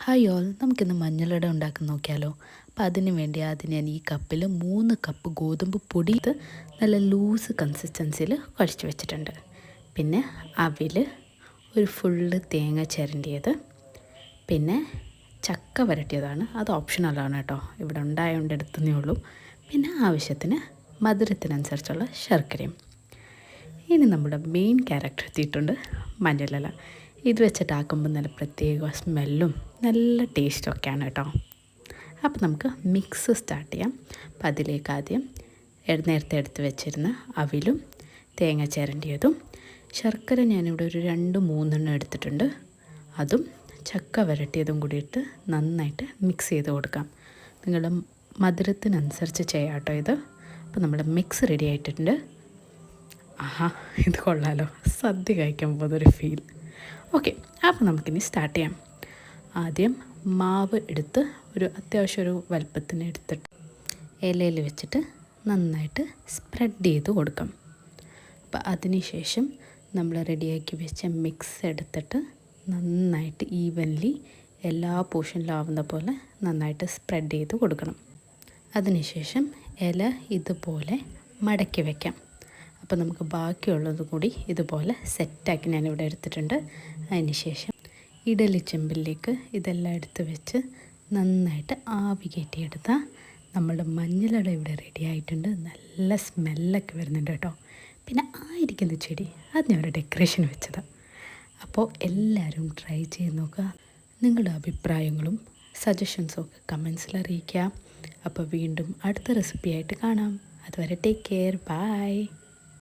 Hi all, നമുക്കിന്ന് മഞ്ഞളട ഉണ്ടാക്കാൻ നോക്കിയാലോ. അപ്പം അതിന് വേണ്ടി ആദ്യം ഞാൻ ഈ കപ്പിൽ 3 കപ്പ് ഗോതമ്പ് പൊടി നല്ല ലൂസ് കൺസിസ്റ്റൻസിയിൽ കുഴച്ച് വെച്ചിട്ടുണ്ട്. പിന്നെ അവിൽ, ഒരു ഫുള്ള് തേങ്ങ ചിരണ്ടിയത്, പിന്നെ ചക്ക വരട്ടിയതാണ്. അത് ഓപ്ഷണലാണ് കേട്ടോ, ഇവിടെ ഉണ്ടായതുകൊണ്ട് എടുത്തതേ ഉള്ളൂ. പിന്നെ ആവശ്യത്തിന് മധുരത്തിനനുസരിച്ചുള്ള ശർക്കരയും. ഇനി നമ്മുടെ മെയിൻ ക്യാരക്ടർ എത്തിയിട്ടുണ്ട്, മഞ്ഞളില. ഇത് വെച്ചിട്ടാക്കുമ്പോൾ നല്ല പ്രത്യേക സ്മെല്ലും നല്ല ടേസ്റ്റും ഒക്കെയാണ് കേട്ടോ. അപ്പോൾ നമുക്ക് മിക്സ് സ്റ്റാർട്ട് ചെയ്യാം. അപ്പോൾ അതിലേക്ക് ആദ്യം നേരത്തെ എടുത്ത് വെച്ചിരുന്ന അവിലും തേങ്ങ ചിരണ്ടിയതും, ശർക്കര ഞാനിവിടെ ഒരു 2-3 എടുത്തിട്ടുണ്ട്, അതും ചക്ക വരട്ടിയതും കൂടിയിട്ട് നന്നായിട്ട് മിക്സ് ചെയ്ത് കൊടുക്കാം. നിങ്ങളുടെ മധുരത്തിനനുസരിച്ച് ചെയ്യാം കേട്ടോ ഇത്. അപ്പോൾ നമ്മുടെ മിക്സ് റെഡി ആയിട്ടുണ്ട്. ആഹാ, ഇത് കൊള്ളാലോ, സദ്യ കഴിക്കാൻ പോകുന്നൊരു ഫീൽ. ഓക്കെ, അപ്പോൾ നമുക്കിനി സ്റ്റാർട്ട് ചെയ്യാം. ആദ്യം മാവ് എടുത്ത് അത്യാവശ്യം ഒരു വലുപ്പത്തിന് എടുത്തിട്ട് ഇലയിൽ വെച്ചിട്ട് നന്നായിട്ട് സ്പ്രെഡ് ചെയ്ത് കൊടുക്കാം. അപ്പോൾ അതിന് ശേഷം നമ്മൾ റെഡിയാക്കി വെച്ച മിക്സ് എടുത്തിട്ട് നന്നായിട്ട് ഈവൻലി എല്ലാ പോർഷനിലാവുന്ന പോലെ നന്നായിട്ട് സ്പ്രെഡ് ചെയ്ത് കൊടുക്കണം. അതിനുശേഷം ഇല ഇതുപോലെ മടക്കി വയ്ക്കാം. അപ്പോൾ നമുക്ക് ബാക്കിയുള്ളത് കൂടി ഇതുപോലെ സെറ്റാക്കി ഞാനിവിടെ എടുത്തിട്ടുണ്ട്. അതിന് ശേഷം ഇഡലി ചെമ്പിലേക്ക് ഇതെല്ലാം എടുത്ത് വെച്ച് നന്നായിട്ട് ആവി കയറ്റിയെടുത്താൽ നമ്മുടെ മഞ്ഞളട ഇവിടെ റെഡി ആയിട്ടുണ്ട്. നല്ല സ്മെല്ലൊക്കെ വരുന്നുണ്ട് കേട്ടോ. പിന്നെ ആയിരിക്കുന്ന ചെടി അത് ഞാൻ ഒരു ഡെക്കറേഷൻ വെച്ചതാണ്. അപ്പോൾ എല്ലാവരും ട്രൈ ചെയ്ത് നോക്കുക. നിങ്ങളുടെ അഭിപ്രായങ്ങളും സജഷൻസും ഒക്കെ കമൻസിൽ അറിയിക്കുക. അപ്പോൾ വീണ്ടും അടുത്ത റെസിപ്പി ആയിട്ട് കാണാം. അതുവരെ ടേക്ക് കെയർ, ബൈ.